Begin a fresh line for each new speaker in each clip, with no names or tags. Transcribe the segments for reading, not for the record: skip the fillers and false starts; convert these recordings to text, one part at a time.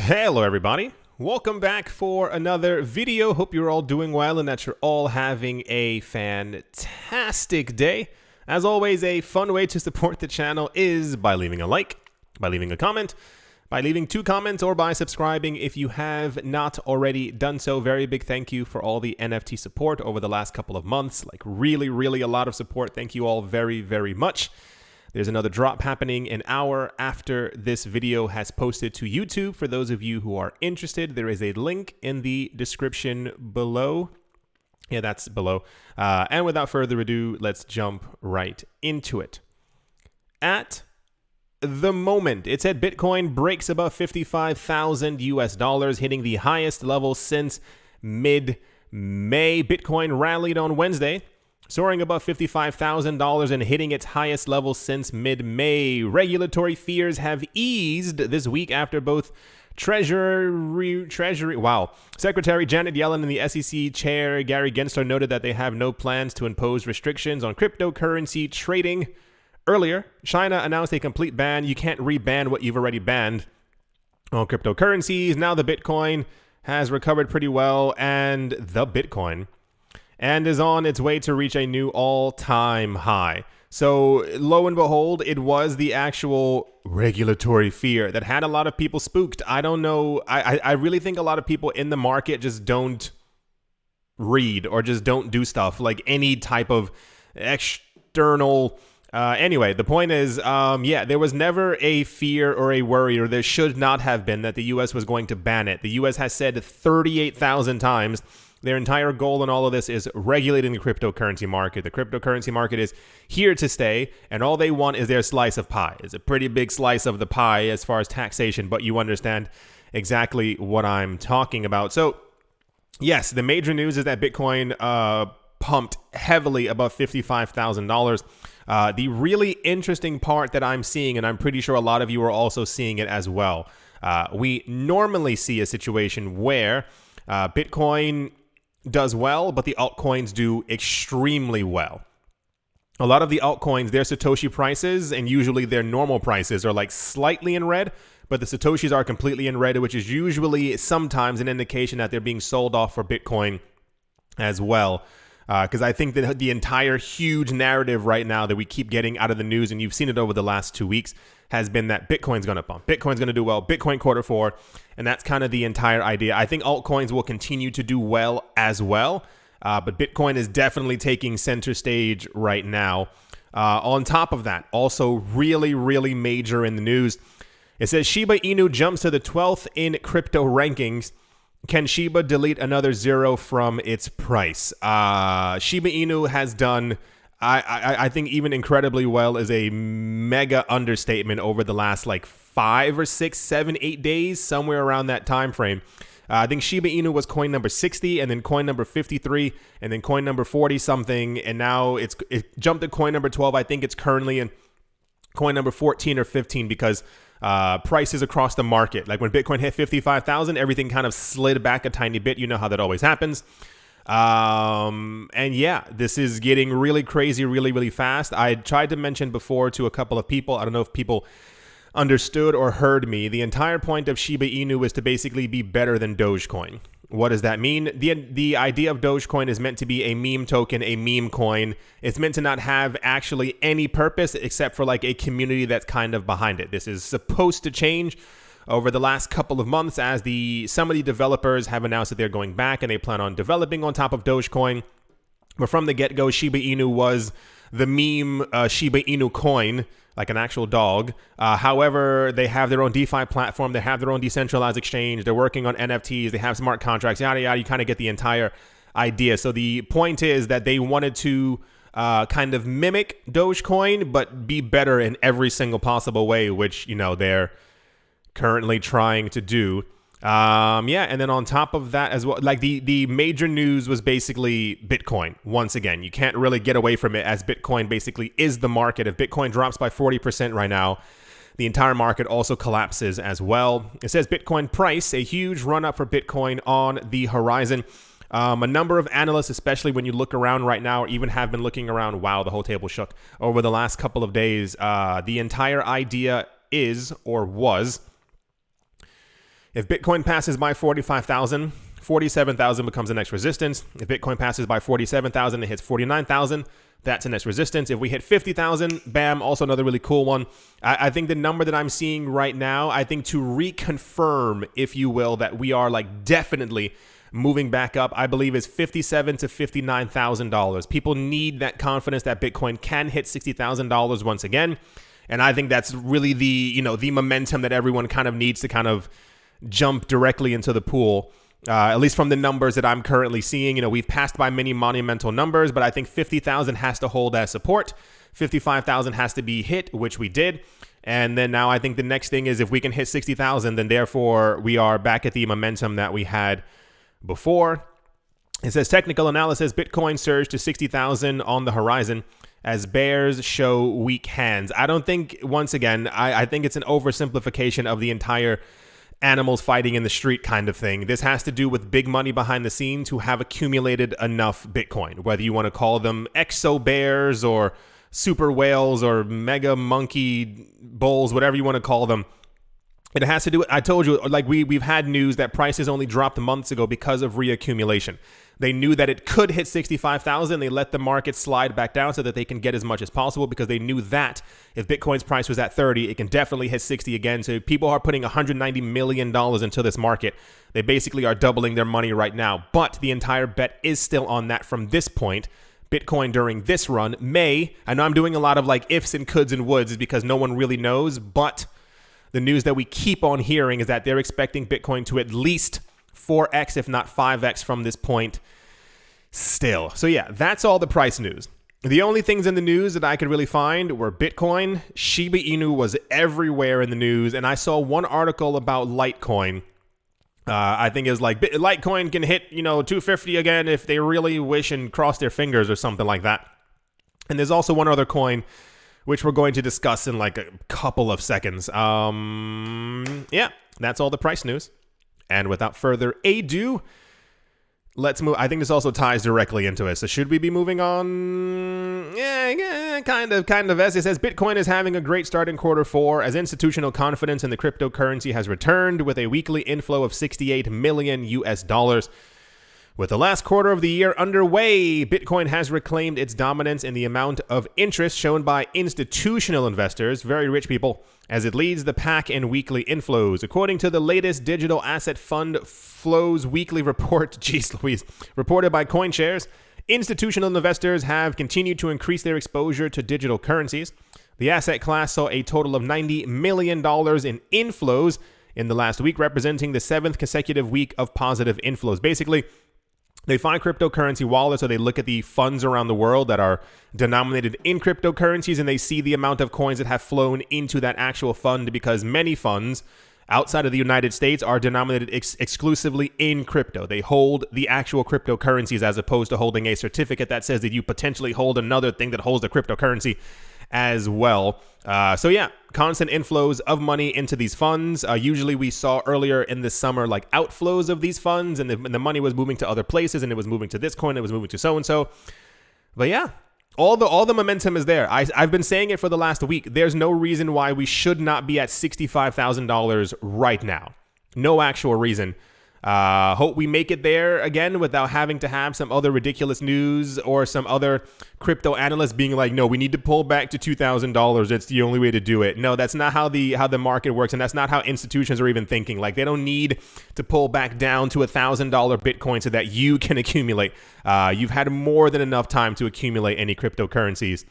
Hello everybody, welcome back for another video. Hope you're all doing well and that you're all having a fantastic day. As always, a fun way to support the channel is by leaving a like, by leaving a comment, by leaving 2 comments, or by subscribing if you have not already done so. Very big thank you for all the NFT support over the last couple of months. Like really a lot of support. Thank you all very much. There's another drop happening an hour after this video has posted to YouTube. For those of you who are interested, there is a link in the description below. Yeah, that's below. And without further ado, let's jump right into it. At the moment, it said Bitcoin breaks above 55,000 US dollars, hitting the highest level since mid-May. Bitcoin rallied on Wednesday, soaring above $55,000 and hitting its highest level since mid-May. Regulatory fears have eased this week after both Secretary Janet Yellen and the SEC Chair Gary Gensler noted that they have no plans to impose restrictions on cryptocurrency trading. Earlier, China announced a complete ban. You can't re-ban what you've already banned on cryptocurrencies. Now the Bitcoin has recovered pretty well, and is on its way to reach a new all-time high. So lo and behold, it was the actual regulatory fear that had a lot of people spooked. I don't know. I really think a lot of people in the market just don't read or just don't do stuff like any type of external. Anyway, the point is, yeah, there was never a fear or a worry, or there should not have been, that the U.S. was going to ban it. The U.S. has said 38,000 times their entire goal in all of this is regulating the cryptocurrency market. The cryptocurrency market is here to stay, and all they want is their slice of pie. It's a pretty big slice of the pie as far as taxation, but you understand exactly what I'm talking about. So, yes, the major news is that Bitcoin pumped heavily above $55,000. The really interesting part that I'm seeing, and I'm pretty sure a lot of you are also seeing it as well, we normally see a situation where Bitcoin does well, but the altcoins do extremely well. A lot of the altcoins, their Satoshi prices, and usually their normal prices, are like slightly in red, but the Satoshis are completely in red, which is usually sometimes an indication that they're being sold off for Bitcoin as well. Because I think that the entire huge narrative right now that we keep getting out of the news, and you've seen it over the last 2 weeks, has been that Bitcoin's going to pump. Bitcoin's going to do well. Bitcoin Q4. And that's kind of the entire idea. I think altcoins will continue to do well as well. But Bitcoin is definitely taking center stage right now. On top of that, also really major in the news, it says Shiba Inu jumps to the 12th in crypto rankings. Can Shiba delete another zero from its price? Shiba Inu has done, I think, even incredibly well is a mega understatement over the last like 5 or 6, 7, 8 days, somewhere around that time frame. I think Shiba Inu was coin number 60, and then coin number 53, and then coin number 40 something, and now it jumped to coin number 12. I think it's currently in coin number 14 or 15 because prices across the market, like when Bitcoin hit 55,000, everything kind of slid back a tiny bit. You know how that always happens. And yeah, this is getting really crazy, really fast. I tried to mention before to a couple of people, I don't know if people understood or heard me, the entire point of Shiba Inu is to basically be better than Dogecoin. What does that mean? The idea of Dogecoin is meant to be a meme token, a meme coin. It's meant to not have actually any purpose except for like a community that's kind of behind it. This is supposed to change over the last couple of months as some of the developers have announced that they're going back and they plan on developing on top of Dogecoin. But from the get-go, Shiba Inu was the meme Shiba Inu coin, like an actual dog. However, they have their own DeFi platform. They have their own decentralized exchange. They're working on NFTs. They have smart contracts, yada, yada. You kind of get the entire idea. So the point is that they wanted to kind of mimic Dogecoin, but be better in every single possible way, which, you know, they're currently trying to do. Yeah, and then on top of that as well, like the major news was basically Bitcoin. Once again, you can't really get away from it as Bitcoin basically is the market. If Bitcoin drops by 40% right now, the entire market also collapses as well. It says Bitcoin price, a huge run up for Bitcoin on the horizon. A number of analysts, especially when you look around right now, or even have been looking around, wow, the whole table shook over the last couple of days. The entire idea is, or was, If Bitcoin passes by 45,000, 47,000 becomes the next resistance. If Bitcoin passes by 47,000, it hits 49,000. That's the next resistance. If we hit 50,000, bam, also another really cool one. I think the number that I'm seeing right now, I think to reconfirm, if you will, that we are like definitely moving back up, I believe is $57,000 to $59,000. People need that confidence that Bitcoin can hit $60,000 once again. And I think that's really the momentum that everyone kind of needs to kind of jump directly into the pool. At least from the numbers that I'm currently seeing. We've passed by many monumental numbers, but I think 50,000 has to hold as support. 55,000 has to be hit, which we did. And then now I think the next thing is if we can hit 60,000, then therefore we are back at the momentum that we had before. It says technical analysis, Bitcoin surged to 60,000 on the horizon as bears show weak hands. I don't think, once again, I think it's an oversimplification of the entire animals fighting in the street kind of thing. This has to do with big money behind the scenes who have accumulated enough Bitcoin, whether you want to call them exo bears or super whales or mega monkey bulls, whatever you want to call them. It has to do with, I told you, like we've had news that prices only dropped months ago because of reaccumulation. They knew that it could hit 65,000. They let the market slide back down so that they can get as much as possible because they knew that if Bitcoin's price was at 30, it can definitely hit 60 again. So people are putting $190 million into this market. They basically are doubling their money right now. But the entire bet is still on that from this point. Bitcoin during this run I know I'm doing a lot of like ifs and coulds and woulds is because no one really knows, but the news that we keep on hearing is that they're expecting Bitcoin to at least 4x, if not 5x from this point still. So yeah, that's all the price news. The only things in the news that I could really find were Bitcoin. Shiba Inu was everywhere in the news. And I saw one article about Litecoin. I think it was like Litecoin can hit, 250 again if they really wish and cross their fingers or something like that. And there's also one other coin which we're going to discuss in like a couple of seconds. Yeah, that's all the price news. And without further ado, let's move. I think this also ties directly into it. So should we be moving on? Yeah, kind of. As it says, Bitcoin is having a great start in Q4 as institutional confidence in the cryptocurrency has returned with a weekly inflow of $68 million US. With the last quarter of the year underway, Bitcoin has reclaimed its dominance in the amount of interest shown by institutional investors, very rich people, as it leads the pack in weekly inflows. According to the latest digital asset fund flows weekly report, reported by CoinShares, institutional investors have continued to increase their exposure to digital currencies. The asset class saw a total of $90 million in inflows in the last week, representing the 7th consecutive week of positive inflows. Basically, they find cryptocurrency wallets, or they look at the funds around the world that are denominated in cryptocurrencies, and they see the amount of coins that have flown into that actual fund, because many funds outside of the United States are denominated exclusively in crypto. They hold the actual cryptocurrencies as opposed to holding a certificate that says that you potentially hold another thing that holds the cryptocurrency as well. So yeah, constant inflows of money into these funds. Usually we saw earlier in the summer like outflows of these funds, and the money was moving to other places, and it was moving to this coin, it was moving to so-and-so. But yeah, all the momentum is there. I've been saying it for the last week. There's no reason why we should not be at $65,000 right now. No actual reason. Hope we make it there again without having to have some other ridiculous news or some other crypto analyst being like, no, we need to pull back to $2,000. It's the only way to do it. No, that's not how the market works, and that's not how institutions are even thinking. Like, they don't need to pull back down to $1,000 Bitcoin so that you can accumulate. You've had more than enough time to accumulate any cryptocurrencies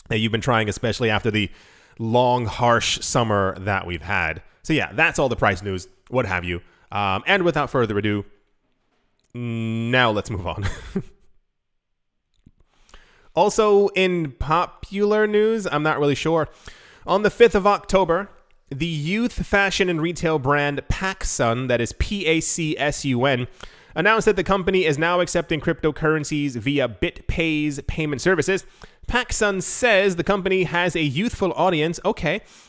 that you've been trying, especially after the long, harsh summer that we've had. So yeah, that's all the price news, what have you. And without further ado, now let's move on. Also, in popular news, I'm not really sure. On the 5th of October, the youth fashion and retail brand PacSun, that is PACSUN, announced that the company is now accepting cryptocurrencies via BitPay's payment services. PacSun says the company has a youthful audience,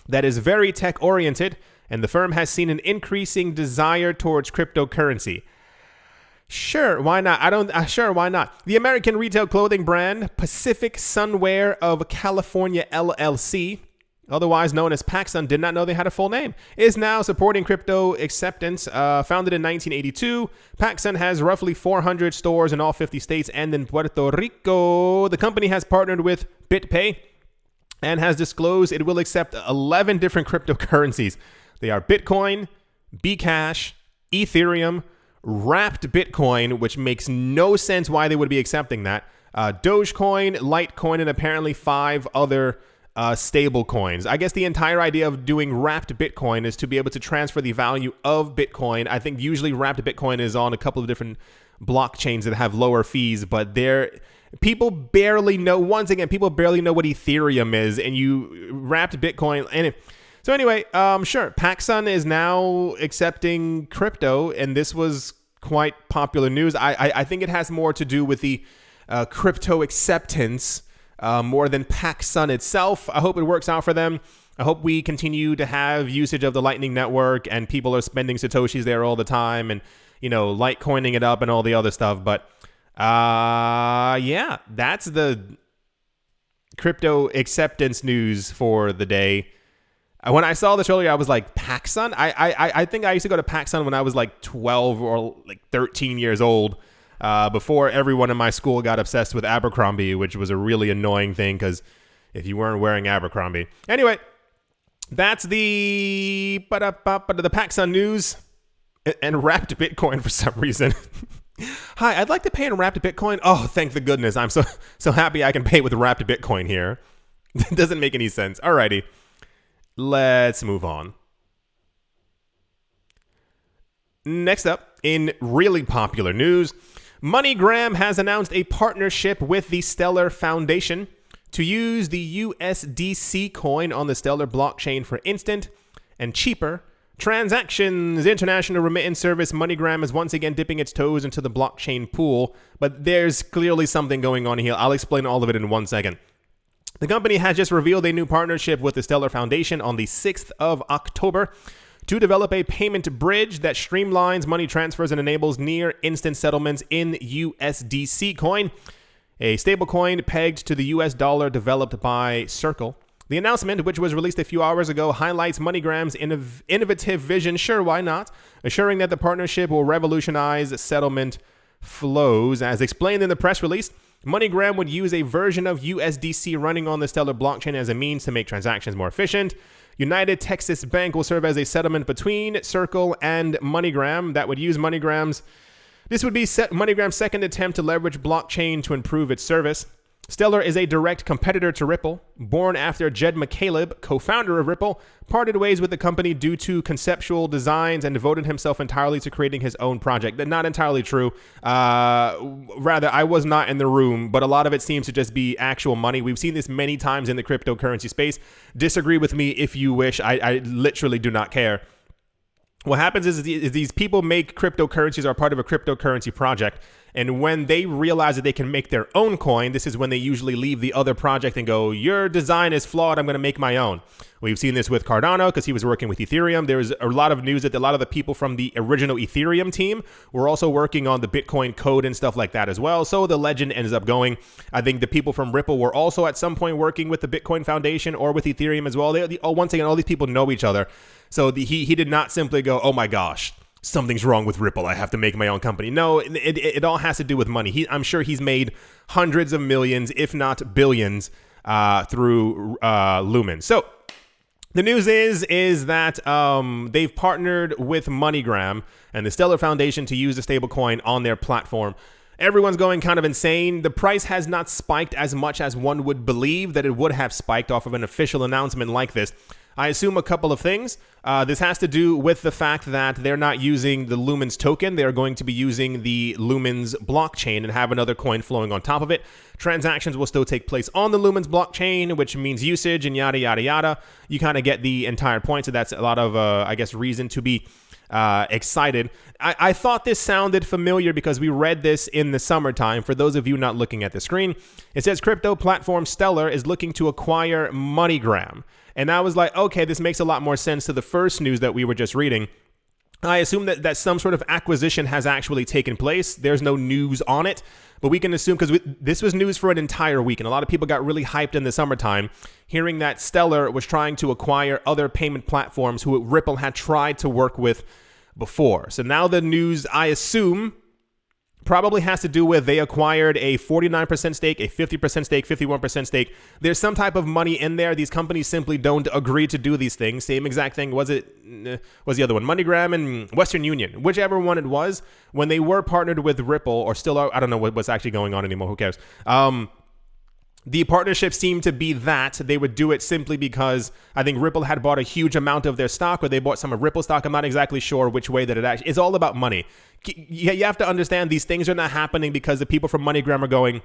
that is very tech-oriented, and the firm has seen an increasing desire towards cryptocurrency. Sure, why not? Sure, why not? The American retail clothing brand Pacific Sunwear of California LLC otherwise known as Paxson, did not know they had a full name, is now supporting crypto acceptance. Founded in 1982, Paxson has roughly 400 stores in all 50 states and in Puerto Rico. The company has partnered with BitPay and has disclosed it will accept 11 different cryptocurrencies. They are Bitcoin, Bcash, Ethereum, wrapped Bitcoin, which makes no sense why they would be accepting that, Dogecoin, Litecoin, and apparently 5 other stable coins. I guess the entire idea of doing wrapped Bitcoin is to be able to transfer the value of Bitcoin. I think usually wrapped Bitcoin is on a couple of different blockchains that have lower fees, but people barely know. Once again, people barely know what Ethereum is, and you wrapped Bitcoin. So anyway, sure, Paxson is now accepting crypto, and this was quite popular news. I think it has more to do with the crypto acceptance more than Paxson itself. I hope it works out for them. I hope we continue to have usage of the Lightning Network and people are spending Satoshis there all the time and, Litecoining it up and all the other stuff. But yeah, that's the crypto acceptance news for the day. When I saw this earlier, I was like, Paxson? I think I used to go to Paxson when I was like 12 or like 13 years old. Before everyone in my school got obsessed with Abercrombie, which was a really annoying thing because if you weren't wearing Abercrombie. Anyway, that's the Paxson news and wrapped Bitcoin for some reason. Hi, I'd like to pay in wrapped Bitcoin. Oh, thank the goodness. I'm so happy I can pay with wrapped Bitcoin here. It doesn't make any sense. Alrighty, let's move on. Next up, in really popular news, MoneyGram has announced a partnership with the Stellar Foundation to use the USDC coin on the Stellar blockchain for instant and cheaper transactions. International remittance service MoneyGram is once again dipping its toes into the blockchain pool, but there's clearly something going on here. I'll explain all of it in 1 second. The company has just revealed a new partnership with the Stellar Foundation on the 6th of October to develop a payment bridge that streamlines money transfers and enables near instant settlements in USDC coin, a stablecoin pegged to the US dollar developed by Circle. The announcement, which was released a few hours ago, highlights MoneyGram's innovative vision, sure, why not, assuring that the partnership will revolutionize settlement flows. As explained in the press release, MoneyGram would use a version of USDC running on the Stellar blockchain as a means to make transactions more efficient. United Texas Bank will serve as a settlement between Circle and MoneyGram that would use This would be MoneyGram's second attempt to leverage blockchain to improve its service. Stellar is a direct competitor to Ripple. Born after Jed McCaleb, co-founder of Ripple, parted ways with the company due to conceptual designs and devoted himself entirely to creating his own project. Not entirely true. Rather, I was not in the room, but a lot of it seems to just be actual money. We've seen this many times in the cryptocurrency space. Disagree with me if you wish. I literally do not care. What happens is these people make cryptocurrencies, are part of a cryptocurrency project. And when they realize that they can make their own coin, this is when they usually leave the other project and go, your design is flawed, I'm going to make my own. We've seen this with Cardano because he was working with Ethereum. There was a lot of news that a lot of the people from the original Ethereum team were also working on the Bitcoin code and stuff like that as well. So the legend ends up going. I think the people from Ripple were also at some point working with the Bitcoin Foundation or with Ethereum as well. Once again, all these people know each other. So he did not simply go, oh my gosh, something's wrong with Ripple, I have to make my own company. No, it all has to do with money. I'm sure he's made hundreds of millions, if not billions, through Lumens. So the news is that they've partnered with MoneyGram and the Stellar Foundation to use the stablecoin on their platform. Everyone's going kind of insane. The price has not spiked as much as one would believe that it would have spiked off of an official announcement like this. I assume a couple of things. This has to do with the fact that they're not using the Lumens token. They're going to be using the Lumens blockchain and have another coin flowing on top of it. Transactions will still take place on the Lumens blockchain, which means usage and yada, yada, yada. You kind of get the entire point. So that's a lot of, reason to be excited. I thought this sounded familiar because we read this in the summertime. For those of you not looking at the screen, it says crypto platform Stellar is looking to acquire MoneyGram. And I was like, okay, this makes a lot more sense to the first news that we were just reading. I assume that some sort of acquisition has actually taken place. There's no news on it, but we can assume, because this was news for an entire week, and a lot of people got really hyped in the summertime, hearing that Stellar was trying to acquire other payment platforms who Ripple had tried to work with before. So now the news, I assume, probably has to do with they acquired a 49% stake, a 50% stake, 51% stake. There's some type of money in there. These companies simply don't agree to do these things. Same exact thing. Was the other one MoneyGram and Western Union, whichever one it was, when they were partnered with Ripple, or still are, I don't know what's actually going on anymore. Who cares? The partnership seemed to be that they would do it simply because I think Ripple had bought a huge amount of their stock, or they bought some of Ripple stock. I'm not exactly sure which way that it actually, it's all about money. You have to understand these things are not happening because the people from MoneyGram are going,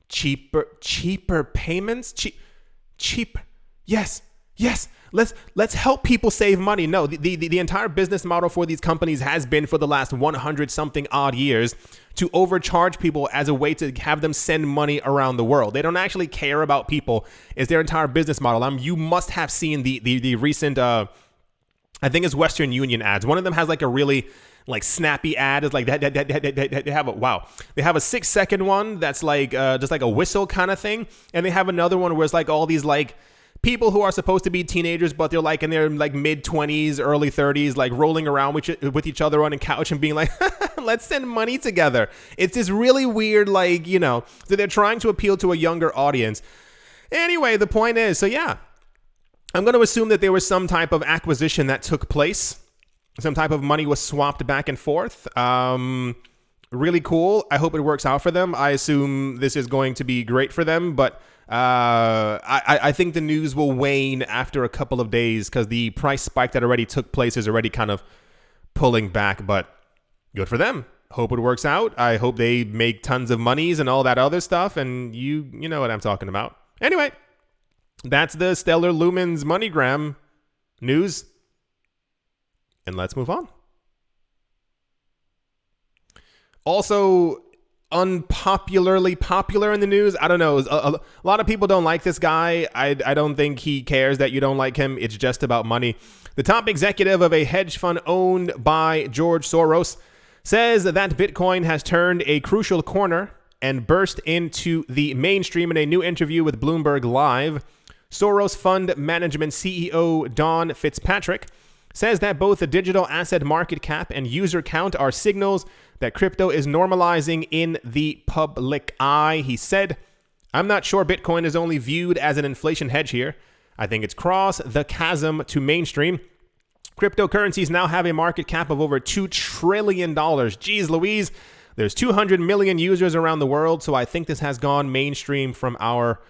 cheaper payments, cheap. Yes. Let's help people save money. No, the entire business model for these companies has been, for the last 100 something odd years, to overcharge people as a way to have them send money around the world. They don't actually care about people. It's their entire business model. You must have seen the recent, I think it's Western Union ads. One of them has like a really like snappy ad. It's like that they have a 6-second one that's like just like a whistle kind of thing, and they have another one where it's like all these like people who are supposed to be teenagers, but they're like in their like mid-20s, early 30s, like rolling around with each other on a couch and being like, let's send money together. It's this really weird, like, so they're trying to appeal to a younger audience. Anyway, the point is, so yeah, I'm going to assume that there was some type of acquisition that took place. Some type of money was swapped back and forth. Really cool. I hope it works out for them. I assume this is going to be great for them, but I think the news will wane after a couple of days because the price spike that already took place is already kind of pulling back, but good for them. Hope it works out. I hope they make tons of monies and all that other stuff, and you know what I'm talking about. Anyway, that's the Stellar Lumens MoneyGram news, and let's move on. Also, unpopularly popular in the news. I don't know. A lot of people don't like this guy. I don't think he cares that you don't like him. It's just about money. The top executive of a hedge fund owned by George Soros says that Bitcoin has turned a crucial corner and burst into the mainstream in a new interview with Bloomberg Live. Soros Fund Management CEO Don Fitzpatrick says that both the digital asset market cap and user count are signals that crypto is normalizing in the public eye. He said, "I'm not sure Bitcoin is only viewed as an inflation hedge here. I think it's crossed the chasm to mainstream. Cryptocurrencies now have a market cap of over $2 trillion. Geez Louise, there's 200 million users around the world, so I think this has gone mainstream from our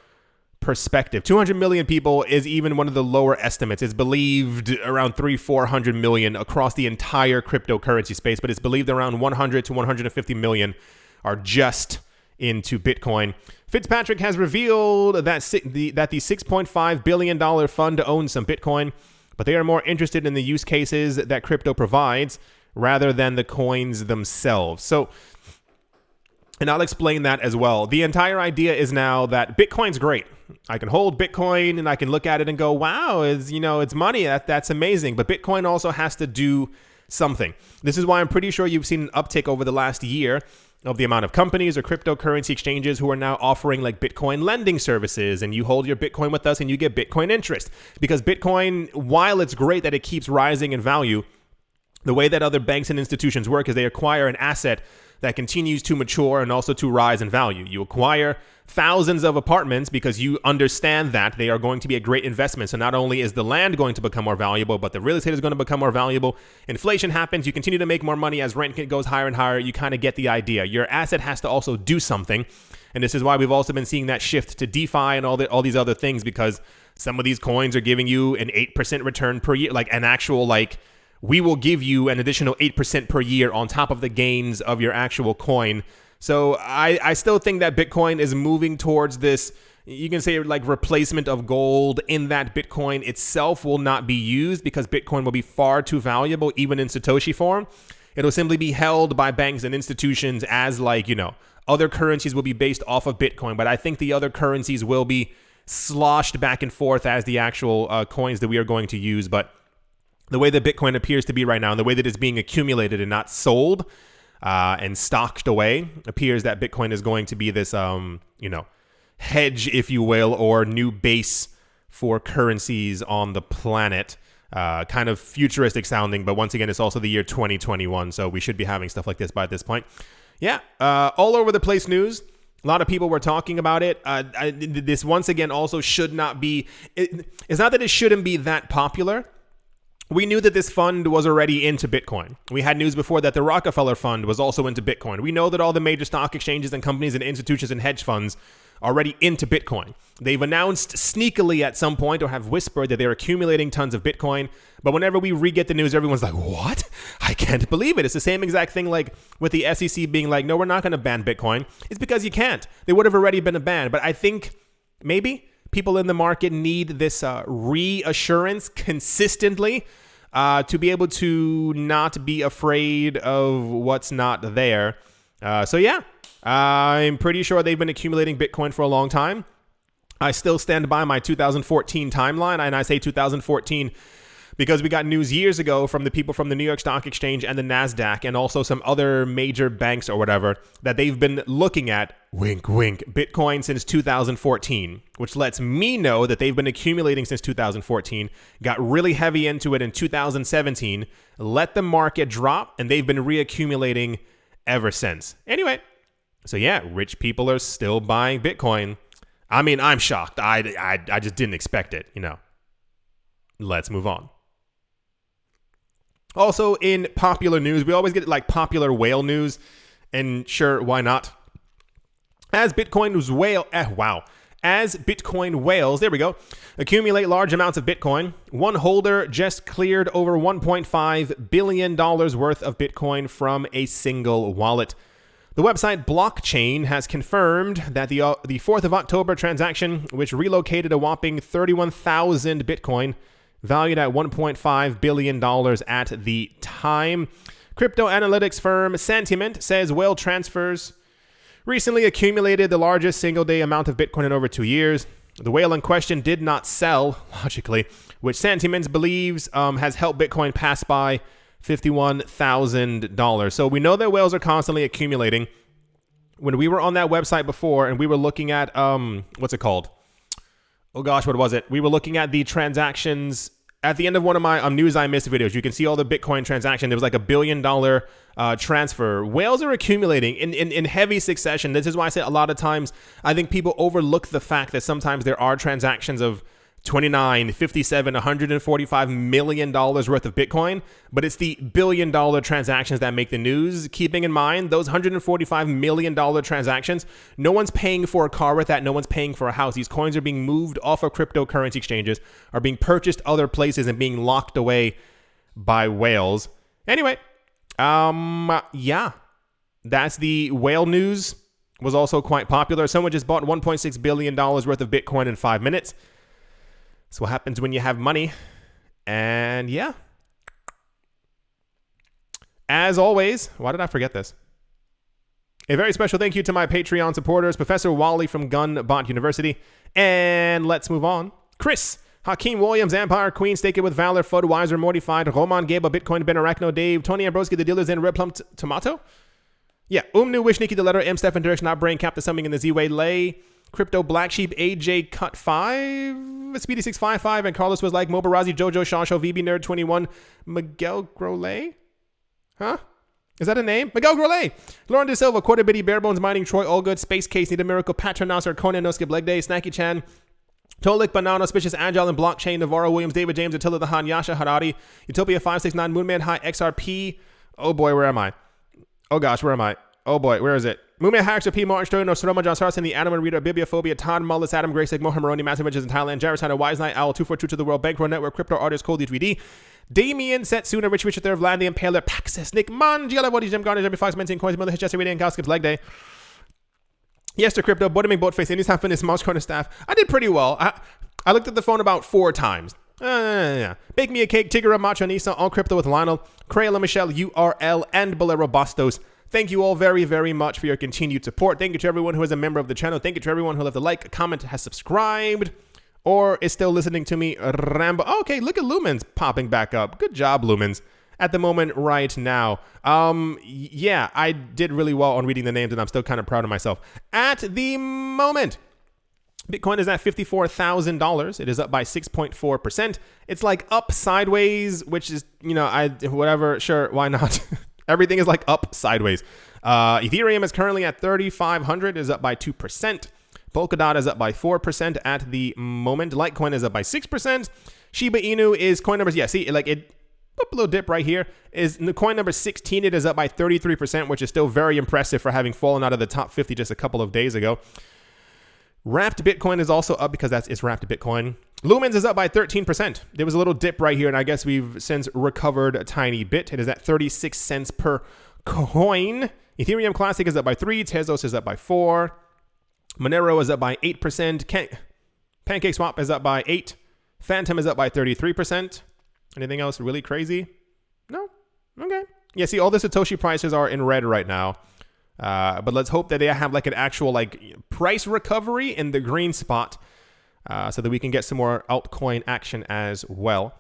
perspective. 200 million people is even one of the lower estimates. It's believed around 300-400 million across the entire cryptocurrency space, but it's believed around 100 to 150 million are just into Bitcoin. Fitzpatrick has revealed that the $6.5 billion fund owns some Bitcoin, but they are more interested in the use cases that crypto provides rather than the coins themselves. So, and I'll explain that as well. The entire idea is now that Bitcoin's great. I can hold Bitcoin and I can look at it and go, wow, it's money. That's amazing. But Bitcoin also has to do something. This is why I'm pretty sure you've seen an uptick over the last year of the amount of companies or cryptocurrency exchanges who are now offering like Bitcoin lending services, and you hold your Bitcoin with us and you get Bitcoin interest. Because Bitcoin, while it's great that it keeps rising in value, the way that other banks and institutions work is they acquire an asset that continues to mature and also to rise in value. You acquire thousands of apartments because you understand that they are going to be a great investment. So not only is the land going to become more valuable, but the real estate is going to become more valuable. Inflation happens. You continue to make more money as rent goes higher and higher. You kind of get the idea. Your asset has to also do something. And this is why we've also been seeing that shift to DeFi and all these other things, because some of these coins are giving you an 8% return per year, like an actual we will give you an additional 8% per year on top of the gains of your actual coin. So I still think that Bitcoin is moving towards this, you can say like replacement of gold, in that Bitcoin itself will not be used because Bitcoin will be far too valuable even in Satoshi form. It'll simply be held by banks and institutions as other currencies will be based off of Bitcoin. But I think the other currencies will be sloshed back and forth as the actual coins that we are going to use. But the way that Bitcoin appears to be right now and the way that it's being accumulated and not sold and stocked away, appears that Bitcoin is going to be this, hedge, if you will, or new base for currencies on the planet. Kind of futuristic sounding, but once again, it's also the year 2021, so we should be having stuff like this by this point. Yeah, all over the place news. A lot of people were talking about it. This, once again, also should not be... It's not that it shouldn't be that popular. We knew that this fund was already into Bitcoin. We had news before that the Rockefeller Fund was also into Bitcoin. We know that all the major stock exchanges and companies and institutions and hedge funds are already into Bitcoin. They've announced sneakily at some point or have whispered that they're accumulating tons of Bitcoin. But whenever we re-get the news, everyone's like, what? I can't believe it. It's the same exact thing like with the SEC being like, no, we're not going to ban Bitcoin. It's because you can't. They would have already been a ban. But I think maybe people in the market need this reassurance consistently to be able to not be afraid of what's not there. So yeah, I'm pretty sure they've been accumulating Bitcoin for a long time. I still stand by my 2014 timeline, and I say 2014 because we got news years ago from the people from the New York Stock Exchange and the NASDAQ and also some other major banks or whatever that they've been looking at, wink, wink, Bitcoin since 2014, which lets me know that they've been accumulating since 2014, got really heavy into it in 2017, let the market drop, and they've been reaccumulating ever since. Anyway, so yeah, rich people are still buying Bitcoin. I mean, I'm shocked. I just didn't expect it, Let's move on. Also, in popular news, we always get like popular whale news, and sure, why not? As Bitcoin whales, there we go, accumulate large amounts of Bitcoin. One holder just cleared over $1.5 billion worth of Bitcoin from a single wallet. The website Blockchain has confirmed that the 4th of October transaction, which relocated a whopping 31,000 Bitcoin, valued at $1.5 billion at the time. Crypto analytics firm Sentiment says whale transfers recently accumulated the largest single-day amount of Bitcoin in over 2 years. The whale in question did not sell, logically, which Sentiment believes has helped Bitcoin pass by $51,000. So we know that whales are constantly accumulating. When we were on that website before and we were looking at, what's it called? Oh gosh, what was it? We were looking at the transactions at the end of one of my News I Missed videos. You can see all the Bitcoin transaction. There was like $1 billion transfer. Whales are accumulating in heavy succession. This is why I say a lot of times I think people overlook the fact that sometimes there are transactions of 29, 57, $145 million worth of Bitcoin, but it's the $1 billion transactions that make the news. Keeping in mind, those $145 million transactions, no one's paying for a car with that, no one's paying for a house. These coins are being moved off of cryptocurrency exchanges, are being purchased other places and being locked away by whales. Anyway, yeah, that's the whale news. Was also quite popular. Someone just bought $1.6 billion worth of Bitcoin in 5 minutes. That's what happens when you have money. And yeah. As always, why did I forget this? A very special thank you to my Patreon supporters, Professor Wally from Gunbot University. And let's move on. Chris, Hakeem Williams, Empire Queen, Stake It With Valor, Fud Weiser, Mortified, Roman Gable, Bitcoin, Ben Arachno, Dave, Tony Ambroski, The Dealers, and Red Plum Tomato. Yeah, Umnu, Wish, Nikki, The Letter, M, Stefan, Direction, Not Brain, Captain Something in the Z-Way, Lay, Crypto, Black Sheep, AJ, Cut 5, Speedy655, and Carlos was like, Mobarazi, Jojo, Shawshow, VB Nerd 21, Miguel Grollet? Huh? Is that a name? Miguel Grollet, Lauren De Silva, Quarter Bitty, Barebones Mining, Troy Allgood, Space Case, Need a Miracle, Patronaser, Conan, No Skip Leg Day, Snacky Chan, Tolik, Banana, Auspicious, Agile, and Blockchain, Navarro, Williams, David James, Attila the Han, Yasha, Harari, Utopia 569, Moonman High, XRP. Oh boy, where am I? Oh gosh, where am I? Oh boy, where is it? Moonman Hacks, P. Martin Story, Nostromo, John Sarson, The Animal Reader, Bibliophobia, Todd Mullis, Adam Grace, Mohammed Maroni, Massive Images in Thailand, Jarvis Hunter, Wise Night, Owl, 242 to the World, Bankroll Network, Crypto Artist, Cold 3D, Damien, Setsuna, Rich Richard III, Vlad the Impaler, Paxis, Nick Mon, Giala, Body, Jim Garner, Jimmy Fox, Menting Coins, Miller, Jesse Reading, and Goskip's Leg Day. Yes to Crypto, Bottoming Boatface, Anytime Fitness, Mouse Corner Staff. I did pretty well. I looked at the phone about 4 times. Yeah. Bake Me a Cake, Tigger, Macho Nisa, All Crypto with Lionel, Crayola Michelle, URL, and Bolero Bastos. Thank you all very, very much for your continued support. Thank you to everyone who is a member of the channel. Thank you to everyone who left a like, a comment, has subscribed. or is still listening to me ramble. Okay, look at Lumens popping back up. Good job, Lumens. At the moment right now. Yeah, I did really well on reading the names, and I'm still kind of proud of myself. At the moment, Bitcoin is at $54,000. It is up by 6.4%. It's like up sideways, which is, whatever. Sure, why not? Everything is like up sideways. Ethereum is currently at 3,500. Is up by 2%. Polkadot is up by 4% at the moment. Litecoin is up by 6%. Shiba Inu is coin numbers. Yeah, see, like it. A little dip right here is coin number 16. It is up by 33%, which is still very impressive for having fallen out of the top 50 just a couple of days ago. Wrapped Bitcoin is also up because it's wrapped Bitcoin. Lumens is up by 13%. There was a little dip right here, and I guess we've since recovered a tiny bit. It is at 36 cents per coin. Ethereum Classic is up by 3. Tezos is up by 4. Monero is up by 8%. PancakeSwap is up by 8. Phantom is up by 33%. Anything else really crazy? No? Okay. Yeah, see, all the Satoshi prices are in red right now. But let's hope that they have like an actual price recovery in the green spot so that we can get some more altcoin action as well.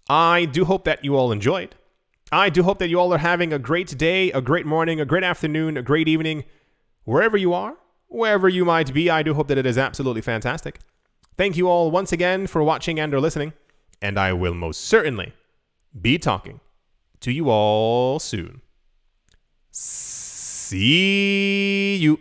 I do hope that you all enjoyed. I do hope that you all are having a great day, a great morning, a great afternoon, a great evening, wherever you are, wherever you might be. I do hope that it is absolutely fantastic. Thank you all once again for watching and or listening. And I will most certainly be talking to you all soon. See you.